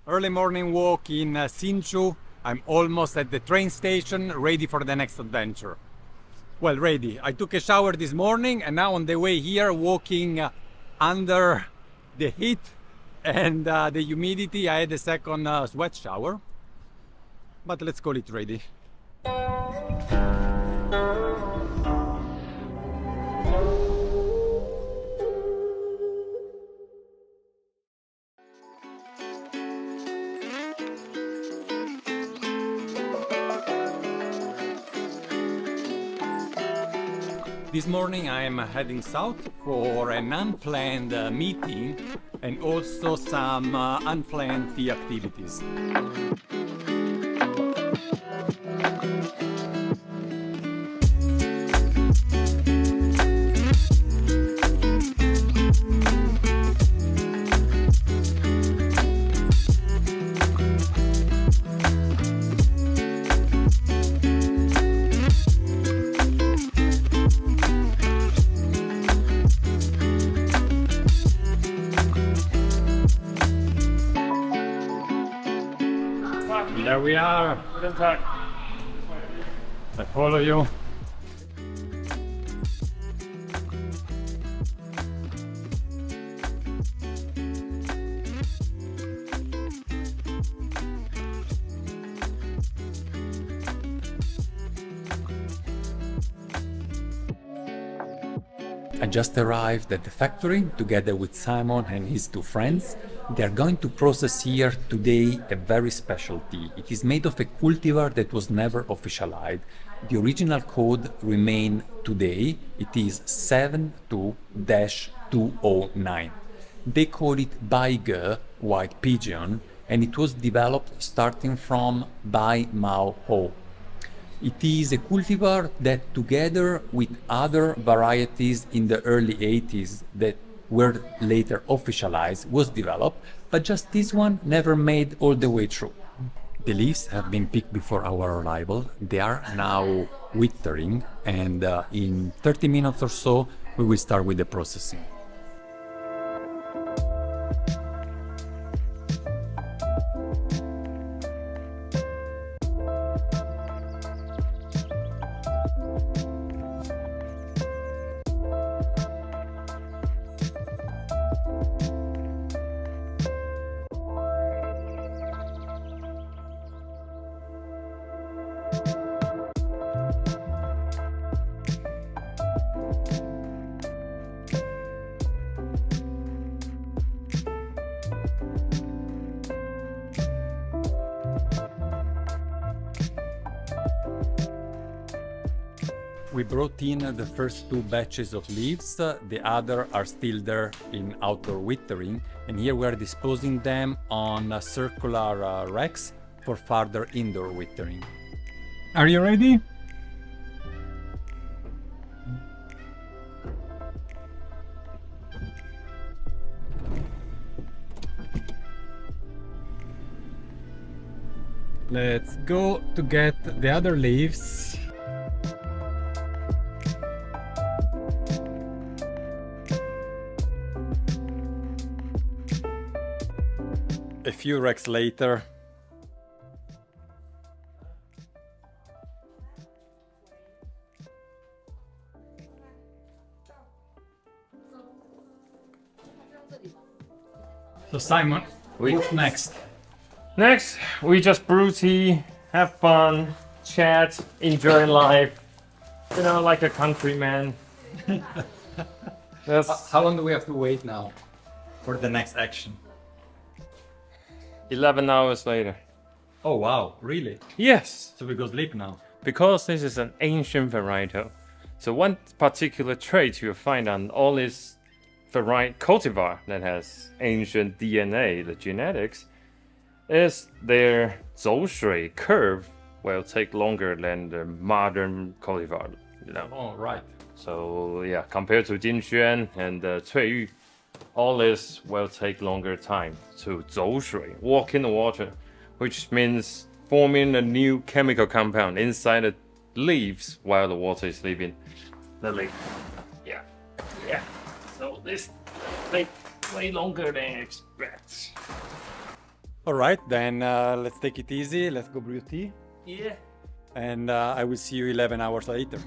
Early morning walk in Hsinchu. I'm almost at the train station, ready for the next adventure. Well, ready. I took a shower this morning and now on the way here, walking under the heat and the humidity, I had a second sweat shower. But let's call it ready. This morning I am heading south for an unplanned meeting and also some unplanned tea activities. There we are. I follow you. I just arrived at the factory together with Simon and his two friends. They are going to process here today a very special tea. It is made of a cultivar that was never officialized. The original code remains today. It is 72-209. They call it Baige, white pigeon, and it was developed starting from Bai Mao Ho. It is a cultivar that, together with other varieties in the early 80s that were later officialized, was developed, but just this one never made all the way through. The leaves have been picked before our arrival. They are now withering, and in 30 minutes or so, we will start with the processing. We brought in the first two batches of leaves, the other are still there in outdoor withering, and here we are disposing them on circular racks for further indoor withering. Are you ready? Let's go to get the other leaves. A few racks later, so Simon, what's next? Next, we just brew tea, have fun, chat, enjoy life. You know, like a countryman. How long do we have to wait now for the next action? 11 hours later. Oh wow, really? Yes, So we go sleep now. because this is an ancient varietal. So one particular trait you'll find on all these cultivar that has ancient DNA, the genetics, is their 走水 curve will take longer than the modern cultivar. You know. Oh right. So yeah, compared to Jin Xuan and Cui Yu, all this will take longer time to 走水, walk in the water, which means forming a new chemical compound inside the leaves while the water is leaving the leaf. Yeah. So this take way longer than expected. All right, then let's take it easy. Let's go brew tea. Yeah. And I will see you 11 hours later.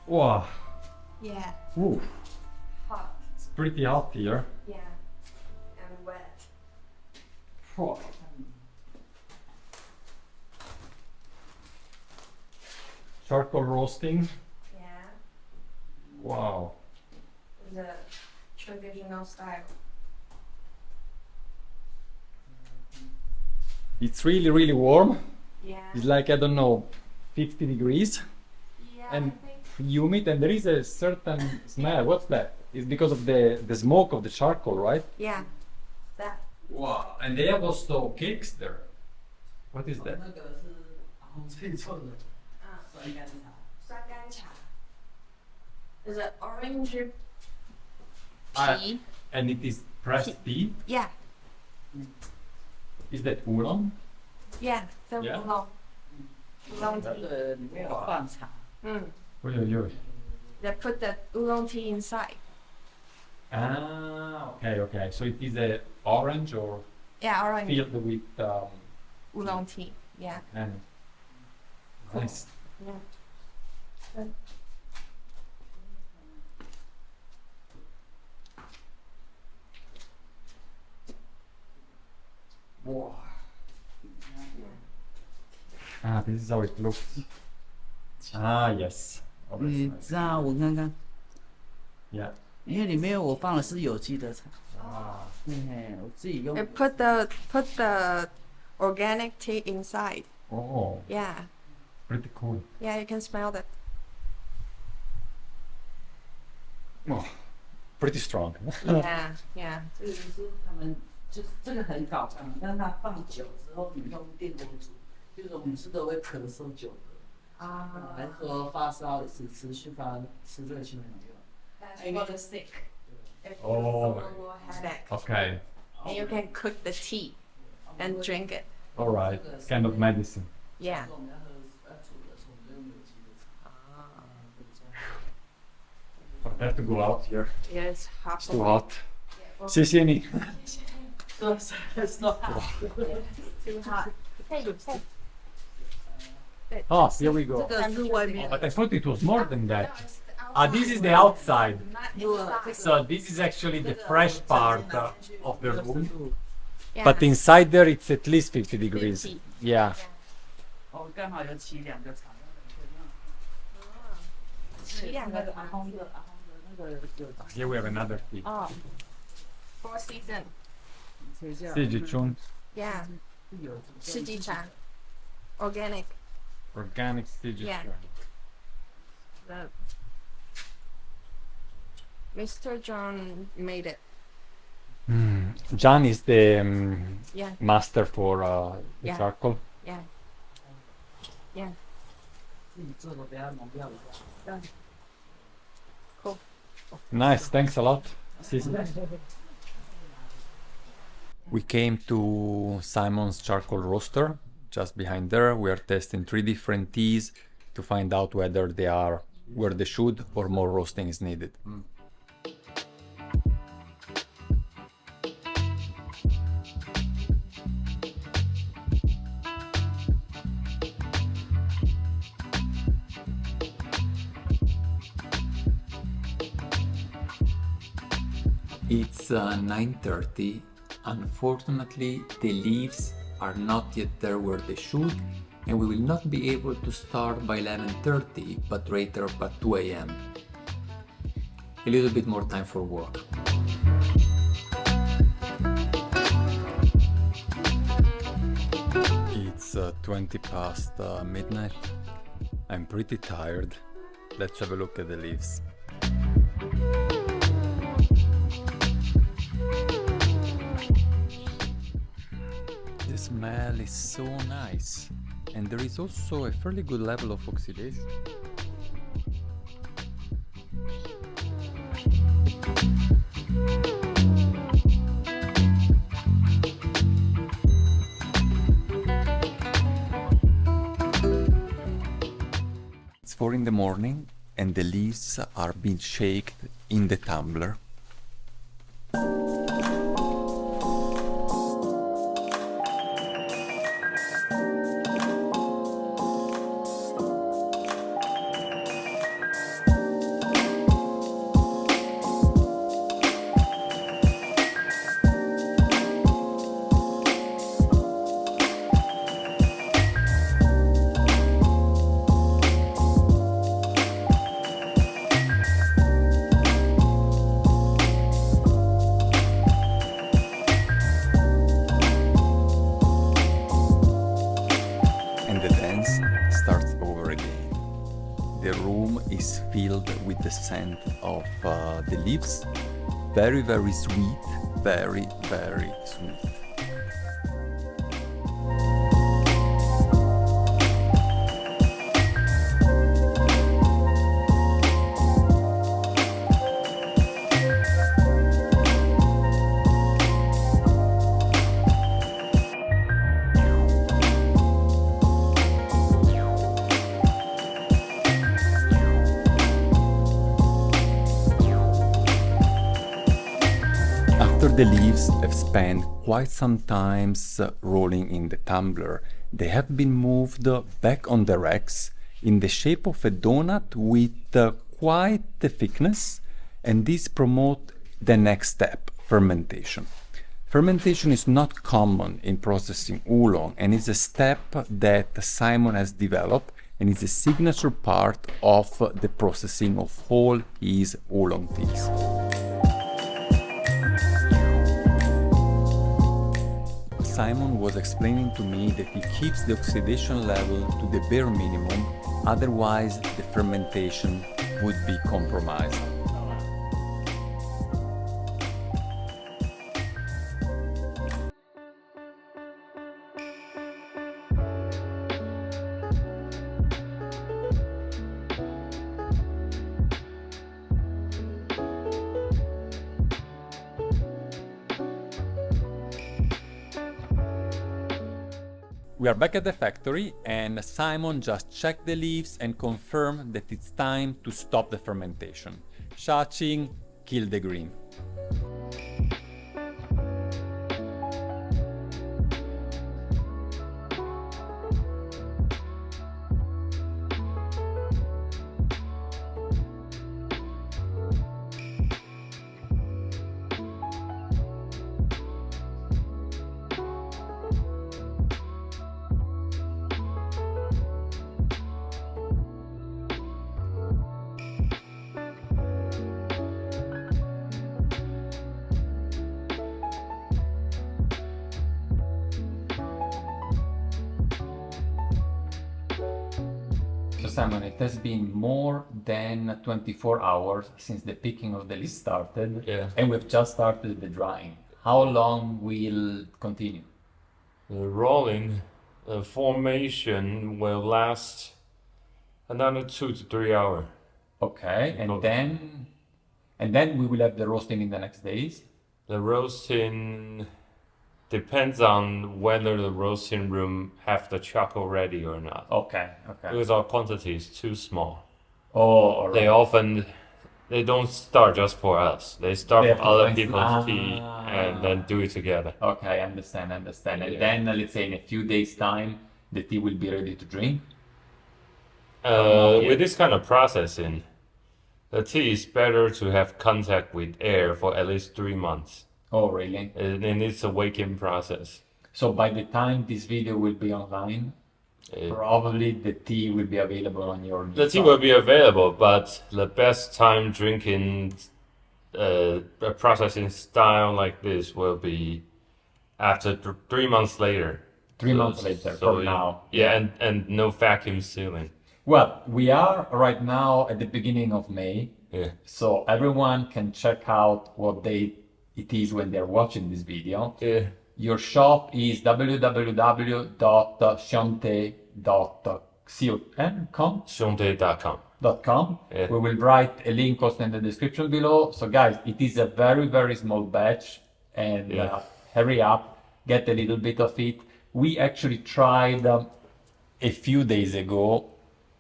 Wow. Yeah. Ooh, Hot. it's pretty hot here. Yeah. And wet. Wow. Charcoal roasting. Yeah. Wow. The traditional style. It's really, really warm. Yeah. It's like, I don't know, 50 degrees Yeah. and I think. humid, and there is a certain smell. What's that? It's because of the smoke of the charcoal, right? Yeah. That. Wow. And they have also cakes there. What is that? 那个是红脆臭的酸甘茶。酸甘茶. Is it orange Ah. tea? And it is pressed tea. Yeah. Is that oolong? Yeah. The Yeah. oolong. Oolong 这 tea. 个里面有放茶， Oi, oi, oi. They put the oolong tea inside. Ah, okay, okay. So it is a orange or Yeah, orange. filled with Oolong tea. Yeah. and nice. Yeah. Good. Wow. Ah, this is how it looks. Ah, yes. Oh, that's 你 nice. 让它闻看看， Yeah. 因为里面我放的是有机的茶， Ah. 嘿，我自己用 They。put the organic tea inside. Oh, Yeah. pretty cool. Yeah, you can smell that. Oh, pretty strong. Yeah. Yeah. 这个是他们就是这个很搞刚，但是它放久之后，你用电锅煮，就是我们是都会咳嗽久的，来喝发烧一直持续发吃这个就很有用。 That's for the sick. If you Oh. feel a little headache. Okay. And you can cook the tea and drink it. All right. Kind of medicine. Yeah. 我们要喝要煮的时候，我们用有机的茶。 I have to go out here. Yeah, it's hot. It's too hot. Sisini. It's not Too hot. Hey, hey. Oh, here we go. 这个是外面 But I thought it was more than that. Ah, this is the outside. Not inside. So this is actually the fresh part of the room. Yeah. But inside there it's at least 50 degrees. 50. Yeah. 哦，刚好有起两个茶，起两个茶阿公的那个有 Here we have another tea. Oh. Four season. 吹下 Sijichun, Yeah. 有四季茶. Organic. organic Sijichun. Yeah. The Mr. John made it. John is the Yeah. master for the Yeah. charcoal. Yeah. Yeah. 自己做的，不要弄掉一下。 Cool. Nice, thanks a lot. We came to Simon's charcoal roaster just behind there. We are testing 3 different teas to find out whether they are where they should or more roasting is needed. It's 9:30. Unfortunately, the leaves are not yet there where they should, and we will not be able to start by 11:30, but later by 2 a.m. A little bit more time for work. It's 20 past midnight. I'm pretty tired. Let's have a look at the leaves. The smell is so nice, and there is also a fairly good level of oxidation. 4 in the morning and the leaves are being shaked in the tumbler. And the dance starts over again. The room is filled with the scent of the leaves. Very, very sweet. Very, very sweet. After the leaves have spent quite some time rolling in the tumbler, they have been moved back on the racks in the shape of a donut with quite the thickness, and this promotes the next step, fermentation. Fermentation is not common in processing oolong and is a step that Simon has developed and is a signature part of the processing of all his oolong teas. Simon was explaining to me that he keeps the oxidation level to the bare minimum, otherwise the fermentation would be compromised. We are back at the factory and Simon just checked the leaves and confirmed that it's time to stop the fermentation. Shaching, kill the green. So Simon, it has been more than 24 hours since the picking of the leaves started, and we've just started the drying. How long will continue? The rolling formation will last another 2 to 3 hours. Okay, and then we will have the roasting in the next days. The roasting depends on whether the roasting room have the charcoal ready or not. Okay. Because our quantity is too small. Oh, all right. They don't start just for us. They start They for have to other find- people's tea and then do it together. Okay, I understand. And then, let's say in a few days' time, the tea will be ready to drink. With this kind of processing, the tea is better to have contact with air for at least 3 months. Oh, really? And it's a wake-in process. So by the time this video will be online, probably the tea will be available on your The tea will be available, but the best time drinking a processing style like this will be after 3 months later. 3 months later from now. Yeah, and no vacuum sealing. Well, we are right now at the beginning of May, Yeah. so everyone can check out what date it is when they're watching this video. Yeah. Your shop is www.siongte.com. Siongte.com. Yeah. We will write a link also in the description below. So guys, it is a very, very small batch and hurry up, get a little bit of it. We actually tried a few days ago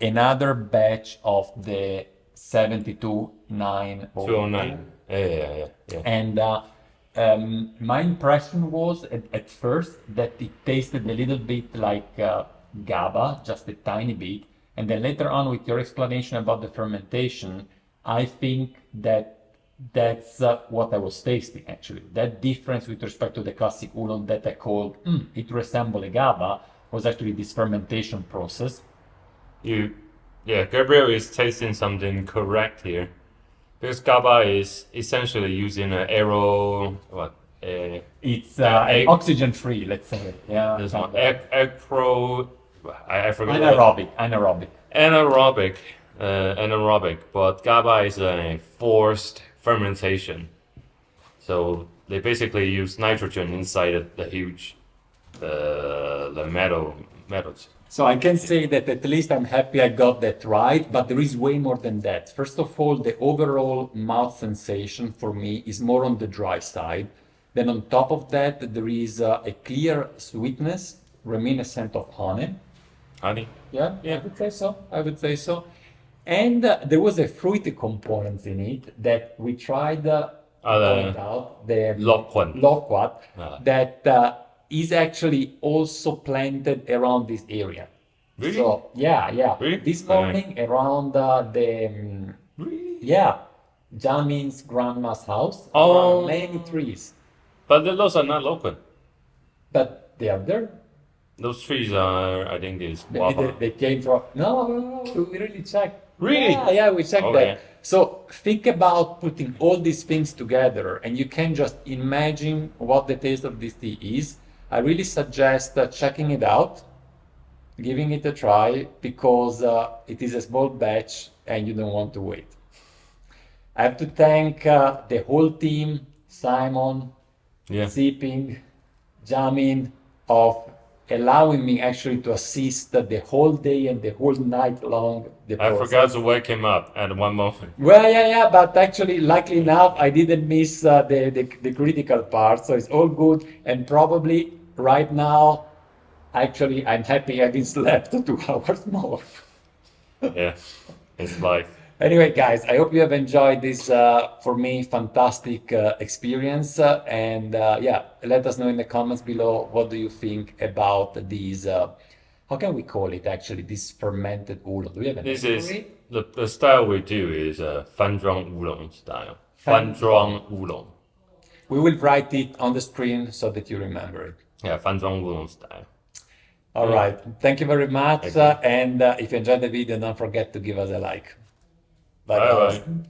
another batch of the 72-9. 209. Yeah. And my impression was at first that it tasted a little bit like GABA, just a tiny bit. And then later on, with your explanation about the fermentation, I think that's what I was tasting actually. That difference with respect to the classic oolong that I called it resembled a GABA was actually this fermentation process. Gabriele is tasting something correct here. Because GABA is essentially using an It's egg- oxygen-free, let's say. Yeah. this kind one, of. I forgot. Anaerobic. Anaerobic, but GABA is a forced fermentation. So they basically use nitrogen inside the huge the metals. So I can say that at least I'm happy I got that right, but there is way more than that. First of all, the overall mouth sensation for me is more on the dry side. Then on top of that, there is a clear sweetness reminiscent of honey. Honey? Yeah, I would say so. And there was a fruity component in it that we tried to point out, the loquat, that is actually also planted around this area. Really? So, yeah. Really? This morning around Really? yeah, Jamin's grandma's house, Oh. many trees. But those are not local. But they are there. Those trees are, I think, is Maybe guava. they came from. No, we really checked. Really? Yeah, we checked Okay. that. So think about putting all these things together, and you can just imagine what the taste of this tea is. I really suggest checking it out, giving it a try, because it is a small batch and you don't want to wait. I have to thank the whole team, Simon, Yeah. Sipping, Jamin, of allowing me actually to assist the whole day and the whole night long. The I process. forgot to wake him up at one moment. Well, yeah, but actually, luckily enough, I didn't miss the critical part, so it's all good. And probably right now, actually, I'm happy I didn't slept 2 hours more. Yeah, it's life. Anyway, guys, I hope you have enjoyed this, for me, fantastic experience. Let us know in the comments below what do you think about these, how can we call it actually, this fermented oolong? Do we have a This name is for it? the style we do is Fanzhuang Oolong style. Fanzhuang Oolong. We will write it on the screen so that you remember it. Yeah, Fanzhuang Oolong style. All right. Thank you very much. Thank you. And if you enjoyed the video, don't forget to give us a like. Bye, Bye guys. bye.